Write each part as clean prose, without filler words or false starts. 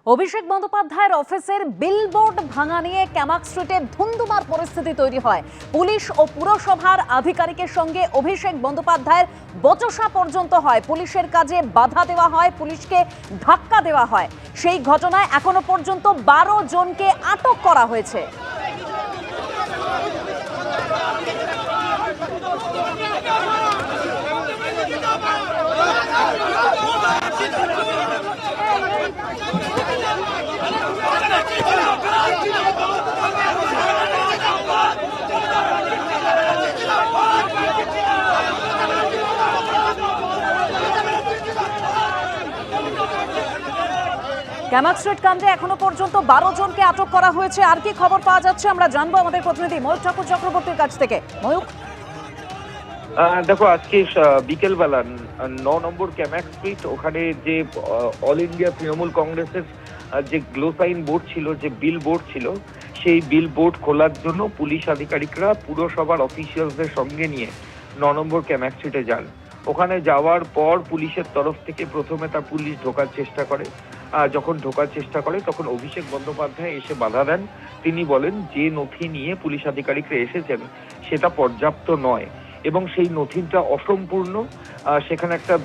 অভিষেক বন্দ্যোপাধ্যায়ের অফিসের বিলবোর্ড ভাঙা নিয়ে ক্যামাক স্ট্রিটে ধুন্ধুমার পরিস্থিতি তৈরি হয়। পুলিশ ও পুরসভার আধিকারিকের সঙ্গে অভিষেক বন্দ্যোপাধ্যায়ের বচসা পর্যন্ত হয়। পুলিশের কাজে বাধা দেওয়া হয়, পুলিশকে ধাক্কা দেওয়া হয়। সেই ঘটনায় এখনো পর্যন্ত 12 জনকে আটক করা হয়েছে। ক্যামাক স্ট্রিট কাণ্ডে এখনো পর্যন্ত 12 জনকে আটক করা হয়েছে। আর কি খবর পাওয়া যাচ্ছে আমরা জানবো আমাদের প্রতিনিধি ময়ূক ঠাকুর চক্রবর্তীর কাছ থেকে। ময়ূক, দেখো, আজকে বিকেলবেলা 9 নম্বর ক্যামাক স্ট্রিট, ওখানে যে অল ইন্ডিয়া তৃণমূল কংগ্রেসের যে গ্লো সাইন বোর্ড ছিল, যে বিল বোর্ড ছিল, সেই বিল বোর্ড খোলার জন্য পুলিশ আধিকারিকরা পুরসভার অফিসিয়ালসদের সঙ্গে নিয়ে 9 নম্বর ক্যামাক স্ট্রিটে যান। ওখানে যাওয়ার পর পুলিশের তরফ থেকে প্রথমে পুলিশ ঢোকার চেষ্টা করে। যখন ঢোকার চেষ্টা করে তখন অভিষেক বন্দ্যোপাধ্যায় এসে বাধা দেন। তিনি বলেন যে নথি নিয়ে পুলিশ আধিকারিকরা এসেছেন সেটা পর্যাপ্ত নয় এবং সেই নথিটা অসম্পূর্ণ। সেখানে একটা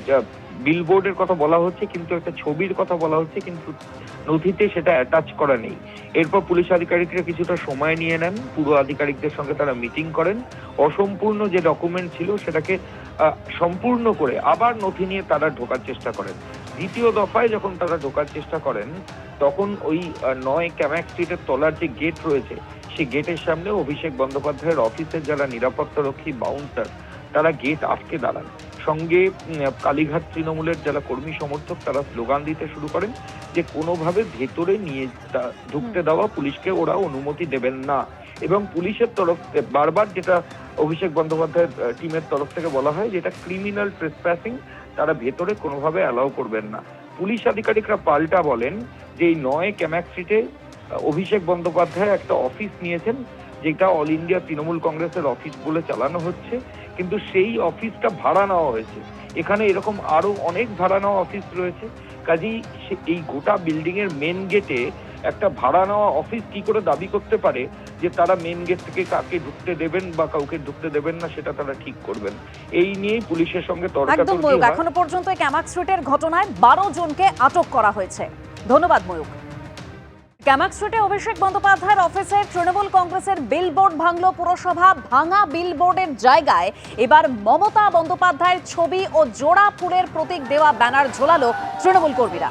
বিলবোর্ডের কথা বলা হচ্ছে, কিন্তু একটা ছবির কথা বলা হচ্ছে, কিন্তু নথিতে সেটা অ্যাটাচ করা নেই। এরপর পুলিশ আধিকারিকরা কিছুটা সময় নিয়ে নেন, পুরো আধিকারিকদের সঙ্গে তারা মিটিং করেন। অসম্পূর্ণ যে ডকুমেন্ট ছিল সেটাকে সম্পূর্ণ করে আবার নথি নিয়ে তারা ঢোকার চেষ্টা করেন। দ্বিতীয় দফায় যখন তারা ঢোকার চেষ্টা করেন তখন ওই 9 ক্যামাক স্ট্রিটের তলার যে গেট রয়েছে সেই গেটের সামনে অভিষেক বন্দ্যোপাধ্যায়ের অফিসের যারা নিরাপত্তারক্ষী বাউন্সার তারা গেট আটকে দাঁড়ান। সঙ্গে কালীঘাট তৃণমূলের যারা কর্মী সমর্থক তারা স্লোগান দিতে শুরু করেন যে কোনোভাবে ভেতরে নিয়ে ঢুকতে দেওয়া পুলিশকে ওরা অনুমতি দেবেন না। এবং পুলিশের তরফ বারবার যেটা অভিষেক বন্দ্যোপাধ্যায়ের টিমের তরফ থেকে বলা হয় যে এটা ক্রিমিনাল ট্রেসপ্যাসিং, তারা ভেতরে কোনোভাবে অ্যালাউ করবেন না। পুলিশ আধিকারিকরা পাল্টা বলেন যে এই 9 ক্যামাক স্ট্রিটে অভিষেক বন্দ্যোপাধ্যায় একটা অফিস নিয়েছেন যেটা অল ইন্ডিয়া তৃণমূল কংগ্রেসের অফিস বলে চালানো হচ্ছে, কিন্তু সেই অফিসটা ভাড়া নেওয়া হয়েছে। এখানে এরকম আরো অনেক ভাড়া নেওয়া অফিস রয়েছে। কাজেই এই গোটা বিল্ডিং এর মেন গেটে একটা ভাড়া নেওয়া অফিস কি করে দাবি করতে পারে যে তারা মেন গেট থেকে কাকে ঢুকতে দেবেন বা কাউকে ঢুকতে দেবেন না সেটা তারা ঠিক করবেন। এই নিয়ে পুলিশের সঙ্গে তর্কাতর্কি হয়। এখনো পর্যন্ত ক্যামাক স্ট্রিটের ঘটনায় 12 জনকে আটক করা হয়েছে। ধন্যবাদ ময়ূক। ক্যামাক স্ট্রিটে অভিষেক বন্দ্যোপাধ্যায়ের অফিসে তৃণমূল কংগ্রেসের বিলবোর্ড ভাঙল পুরসভা। ভাঙা বিলবোর্ডের জায়গায় এবার মমতা বন্দ্যোপাধ্যায়ের ছবি ও জোড়া ফুলের প্রতীক দেওয়া ব্যানার ঝোলালো তৃণমূল কর্মীরা।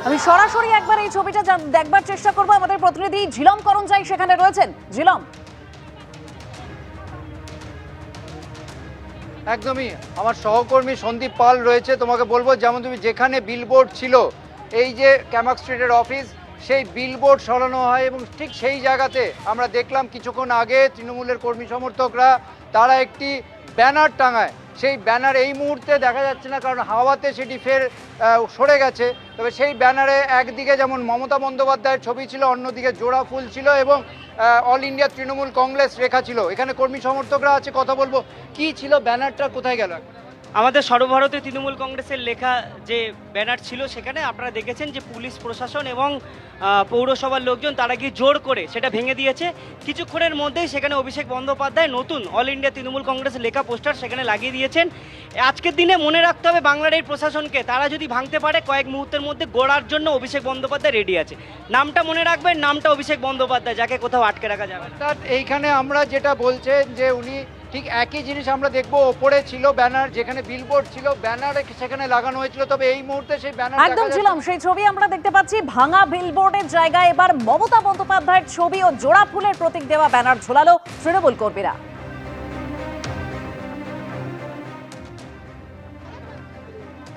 আমি সরাসরি একবার এই ছবিটা দেখবার চেষ্টা করবো। আমাদের প্রতিনিধি ঝিলম করঞ্জাই সেখানে রয়েছেন। ঝিলম, একদমই আমার সহকর্মী সন্দীপ পাল রয়েছে। তোমাকে বলবো, যেমন তুমি যেখানে বিলবোর্ড ছিল, এই যে ক্যামাক স্ট্রিটের অফিস, সেই বিলবোর্ড সরানো হয় এবং ঠিক সেই জায়গাতে আমরা দেখলাম কিছুক্ষণ আগে তৃণমূলের কর্মী সমর্থকরা তারা একটি ব্যানার টাঙায়। সেই ব্যানার এই মুহূর্তে দেখা যাচ্ছে না, কারণ হাওয়াতে সেটি ফের সরে গেছে। তবে সেই ব্যানারে একদিকে যেমন মমতা বন্দ্যোপাধ্যায়ের ছবি ছিল, অন্যদিকে জোড়া ফুল ছিল এবং অল ইন্ডিয়া তৃণমূল কংগ্রেস লেখা ছিল। এখানে কর্মী সমর্থকরা আছে, কথা বলবো। কি ছিল ব্যানারটা, কোথায় গেল? আমাদের সর্বভারতীয় তৃণমূল কংগ্রেসের লেখা যে ব্যানার ছিল সেখানে আপনারা দেখেছেন যে পুলিশ প্রশাসন এবং পৌরসভার লোকজন তারা গিয়ে জোর করে সেটা ভেঙে দিয়েছে। কিছুক্ষণের মধ্যেই সেখানে অভিষেক বন্দ্যোপাধ্যায় নতুন অল ইন্ডিয়া তৃণমূল কংগ্রেসের লেখা পোস্টার সেখানে লাগিয়ে দিয়েছেন। আজকের দিনে মনে রাখতে হবে বাংলার এই প্রশাসনকে, তারা যদি ভাঙতে পারে কয়েক মুহূর্তের মধ্যে গড়ার জন্য অভিষেক বন্দ্যোপাধ্যায় রেডি আছে। নামটা মনে রাখবেন, নামটা অভিষেক বন্দ্যোপাধ্যায়, যাকে কোথাও আটকে রাখা যাবে। অর্থাৎ এইখানে আমরা যেটা বলছেন যে উনি ঠিক একই জিনিস আমরা দেখবো। ওপরে ছিল ব্যানার, যেখানে বিলবোর্ড ছিল ব্যানার সেখানে লাগানো হয়েছিল, তবে এই মুহূর্তে সেই ব্যানার একদম ছিলাম সেই ছবি আমরা দেখতে পাচ্ছি। ভাঙা বিলবোর্ডের জায়গায় এবার মমতা বন্দ্যোপাধ্যায়ের ছবি ও জোড়া ফুলের প্রতীক দেওয়া ব্যানার ঝোলালো তৃণমূল কর্মীরা।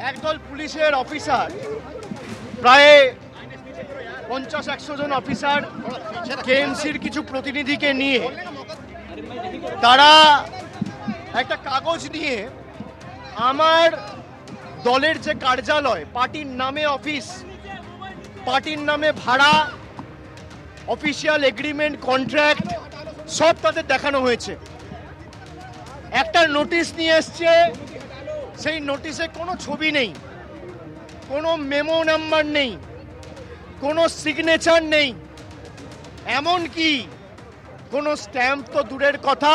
একদল পুলিশের অফিসার, প্রায় 50-100 জন অফিসার, কেএমসির কিছু প্রতিনিধিকে নিয়ে তারা একটা কাগজ নিয়ে আমার দলের যে কার্যালয়, পার্টির নামে অফিস, পার্টির নামে ভাড়া, অফিসিয়াল এগ্রিমেন্ট, কন্ট্রাক্ট সব তাদের দেখানো হয়েছে। একটা নোটিশ নিয়ে এসছে, সেই নোটিশে কোনো ছবি নেই, কোনো মেমো নাম্বার নেই, কোনো সিগনেচার নেই, এমনকি কোনো স্ট্যাম্প তো দূরের কথা,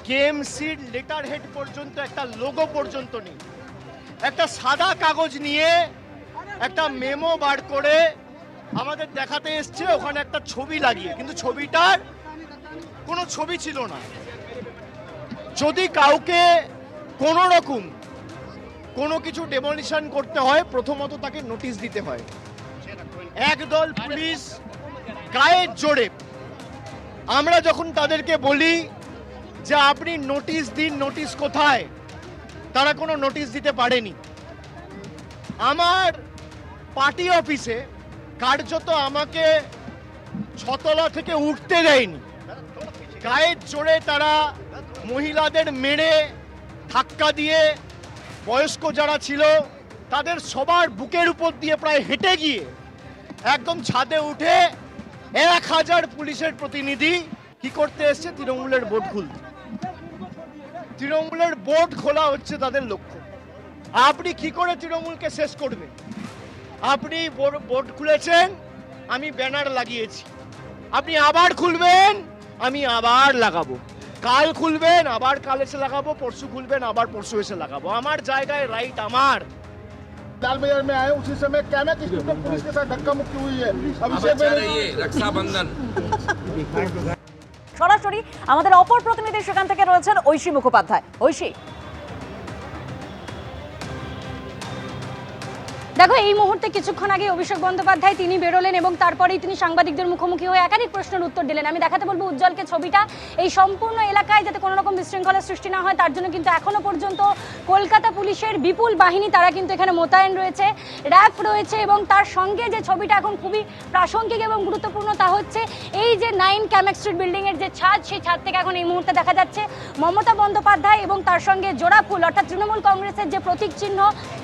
কেএমসির লেটার হেড পর্যন্ত, একটা লোগো পর্যন্ত নেই। একটা সাদা কাগজ নিয়ে একটা মেমো বার করে আমাদের দেখাতে এসছে, ওখানে একটা ছবি লাগিয়ে, কিন্তু ছবিটার কোনো ছবি ছিল না। যদি কাউকে কোনো রকম কোনো কিছু ডেমোলিশন করতে হয়, প্রথমত তাকে নোটিশ দিতে হয়। একদল পুলিশ গায়ের জোরে, আমরা যখন তাদেরকে বলি যে আপনি নোটিশ দিন, নোটিশ কোথায়, তারা কোনো নোটিশ দিতে পারেনি। আমার পার্টি অফিসে কার্যত আমাকে 6 তলা থেকে উঠতে দেয়নি। গায়ের জোরে তারা মহিলাদের মেরে, ধাক্কা দিয়ে, বয়স্ক যারা ছিল তাদের সবার বুকের উপর দিয়ে প্রায় হেঁটে গিয়ে একদম ছাদে উঠে 1000 পুলিশের প্রতিনিধি কি করতে এসছে? তৃণমূলের বোর্ড খুলতে। তৃণমূলের বোর্ড খোলা হচ্ছে তাদের লক্ষ্য। আপনি কি করে তৃণমূলকে শেষ করবেন? আপনি বোর্ড খুলেছেন, আমি ব্যানার লাগিয়েছি, আপনি আবার খুলবেন, আমি আবার লাগাবো, কাল খুলবেন, আবার কাল এসে লাগাবো, পরশু খুলবেন, আবার পরশু এসে লাগাবো। আমার জায়গায় রাইট আমার। लाल बाजार में आए उसी समय कैमक स्ट्रीट में पुलिस के साथ धक्का मुक्की हुई है। अभिषेक रक्षाबंधन সরাসরি আমাদের অপর প্রতিনিধি সেখান থেকে রয়েছেন ঐশী মুখোপাধ্যায়। ঐশী, দেখো, এই মুহূর্তে কিছুক্ষণ আগে অভিষেক বন্দ্যোপাধ্যায় তিনি বেরোলেন এবং তারপরেই তিনি সাংবাদিকদের মুখোমুখি হয়ে একাধিক প্রশ্নের উত্তর দিলেন। আমি দেখাতে বলবো উজ্জ্বলকে ছবিটা। এই সম্পূর্ণ এলাকায় যাতে কোনো রকম বিশৃঙ্খলার সৃষ্টি না হয় তার জন্য কিন্তু এখনো পর্যন্ত কলকাতা পুলিশের বিপুল বাহিনী তারা কিন্তু এখানে মোতায়েন রয়েছে, র্যাব রয়েছে, এবং তার সঙ্গে যে ছবিটা এখন খুবই প্রাসঙ্গিক এবং গুরুত্বপূর্ণ তা হচ্ছে এই যে 9 ক্যামেক স্ট্রিট বিল্ডিংয়ের যে ছাদ, সেই ছাদ থেকে এখন এই মুহূর্তে দেখা যাচ্ছে মমতা বন্দ্যোপাধ্যায় এবং তার সঙ্গে জোড়া ফুল অর্থাৎ তৃণমূল কংগ্রেসের যে প্রতীক চিহ্ন,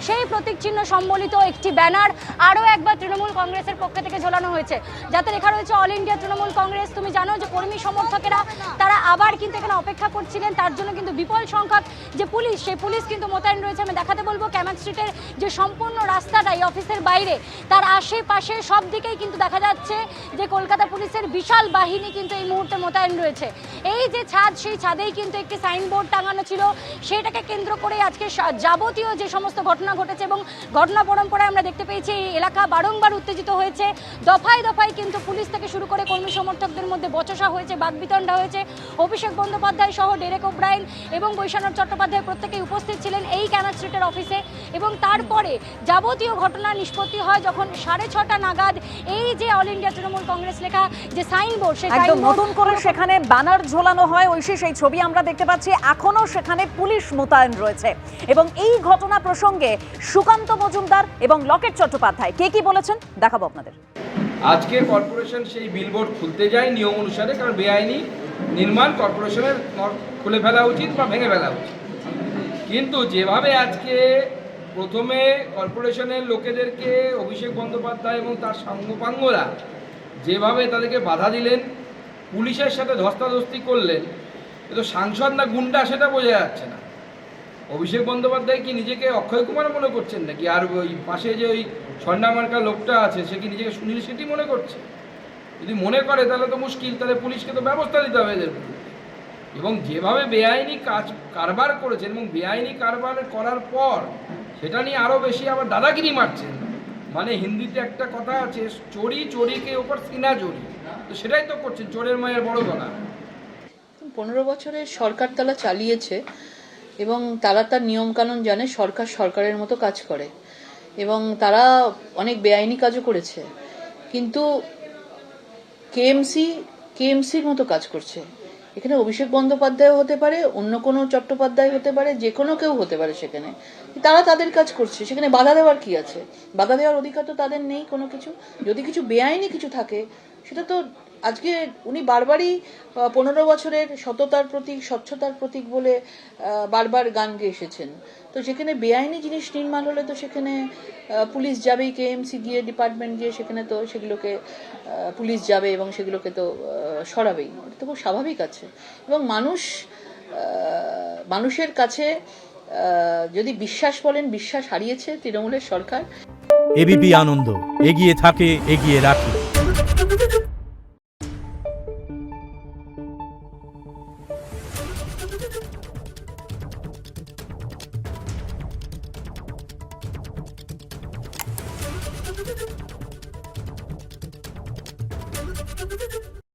সেই প্রতীক চিহ্ন সম্বলিত একটি ব্যানার আরও একবার তৃণমূল কংগ্রেসের পক্ষ থেকে ঝোলানো হয়েছে, যাতে লেখা রয়েছে অল ইন্ডিয়া তৃণমূল কংগ্রেস। তুমি জানো যে কর্মী সমর্থকেরা তারা আবার কিন্তু এখানে অপেক্ষা করছিলেন, তার জন্য কিন্তু বিপুল সংখ্যক যে পুলিশ, সেই পুলিশ কিন্তু মোতায়েন রয়েছে। আমি দেখাতে বলবো ক্যামাক স্ট্রিটের যে সম্পূর্ণ রাস্তাটা এই অফিসের বাইরে, তার আশেপাশে সব দিকেই কিন্তু দেখা যাচ্ছে যে কলকাতা পুলিশের বিশাল বাহিনী কিন্তু এই মুহূর্তে মোতায়েন রয়েছে। এই যে ছাদ, সেই ছাদেই কিন্তু একটি সাইনবোর্ড টাঙানো ছিল, সেটাকে কেন্দ্র করে আজকে যাবতীয় যে সমস্ত ঘটনা ঘটেছে এবং ঘটনা পরম্পরায় আমরা দেখতে পেয়েছি এই এলাকা বারংবার উত্তেজিত হয়েছে। দফায় দফায় কিন্তু পুলিশ থেকে শুরু করে কর্মী সমর্থকদের মধ্যে বচসা হয়েছে, বাকবিতণ্ডা হয়েছে। অভিষেক বন্দ্যোপাধ্যায় সহ ডেরেক ওব্রায়েন এবং বৈশানব চট্টোপাধ্যায় প্রত্যেকেই উপস্থিত ছিলেন এই ক্যামাক স্ট্রিটের অফিসে, এবং তারপরে যাবতীয় ঘটনা নিষ্পত্তি হয় যখন 6:30 নাগাদ এই যে অল ইন্ডিয়া তৃণমূল কংগ্রেস লেখা যে সাইনবোর্ড, সেই একদম নতুন করে সেখানে ব্যানার ঝোলানো হয়। ঐশী, সেই ছবি আমরা দেখতে পাচ্ছি, এখনো সেখানে পুলিশ মোতায়েন রয়েছে। এবং এই ঘটনা প্রসঙ্গে সুকান্ত মজুমদার এবং লকেট চট্টোপাধ্যায় কে কি বলেছেন দেখাবো আপনাদের। আজকে কর্পোরেশন সেই বিলবোর্ড খুলতে যায় নিয়ম অনুসারে, কারণ বেআইনি নির্মাণ কর্পোরেশনের খুলে ফেলা উচিত বা ভেঙে ফেলা উচিত। কিন্তু যেভাবে আজকে প্রথমে কর্পোরেশনের লোকেদেরকে অভিষেক বন্দ্যোপাধ্যায় এবং তার সাঙ্গপাঙ্গরা যেভাবে তাদেরকে বাধা দিলেন, পুলিশের সাথে ধস্তাধস্তি করলেন, এ তো সাংসদ না গুন্ডা সেটা বোঝা যাচ্ছে না। অভিষেক বন্দ্যোপাধ্যায় কি নিজেকে অক্ষয় কুমার মনে করছেন নাকি? আর ওই পাশে যে ওই ছন্ডামার্কা লোকটা আছে সে কি নিজেকে সুনীল শেঠি মনে করছে? যদি মনে করে তাহলে তো মুশকিল, তাহলে পুলিশকে তো ব্যবস্থা দিতে হবে এদের। এবং যেভাবে বেআইনি কারবার করেছেন এবং বেআইনি কারবার করার পর সেটা নিয়ে আরও বেশি আবার দাদাগিরি মারছেন। মানে হিন্দিতে একটা কথা আছে, চোরি চোরিকে ওপর সিনা চোরি, তো সেটাই তো করছেন, চোরের মায়ের বড় গলা। 15 বছরের সরকার তারা চালিয়েছে এবং তারা তার নিয়মকানুন জানে, সরকার সরকারের মতো কাজ করে এবং তারা অনেক বেআইনি কাজও করেছে, কিন্তু কেএমসির মতো কাজ করছে। এখানে অভিষেক বন্দ্যোপাধ্যায় হতে পারে, অন্য কোনো চট্টোপাধ্যায় হতে পারে, যে কোনো কেউ হতে পারে, সেখানে তারা তাদের কাজ করছে। সেখানে বাধা দেওয়ার কি আছে? বাধা দেওয়ার অধিকার তো তাদের নেই কোনো কিছু। যদি কিছু বেআইনি কিছু থাকে সেটা তো আজকে উনি বারবারই 15 বছরের সততার প্রতীক, স্বচ্ছতার প্রতীক বলে বারবার গান গেয়ে এসেছেন। তো যেখানে বেআইনি জিনিস নির্মাণ হলে তো সেখানে পুলিশ যাবেই, কেএমসি গিয়ে, ডিপার্টমেন্ট গিয়ে সেখানে তো সেগুলোকে পুলিশ যাবে এবং সেগুলোকে তো সরাবেই। এটা তো খুব স্বাভাবিক আছে। এবং মানুষের কাছে যদি বিশ্বাস বলেন, বিশ্বাস হারিয়েছে তৃণমূলের সরকার। এবিপি আনন্দ, এগিয়ে থাকে, এগিয়ে রাখে।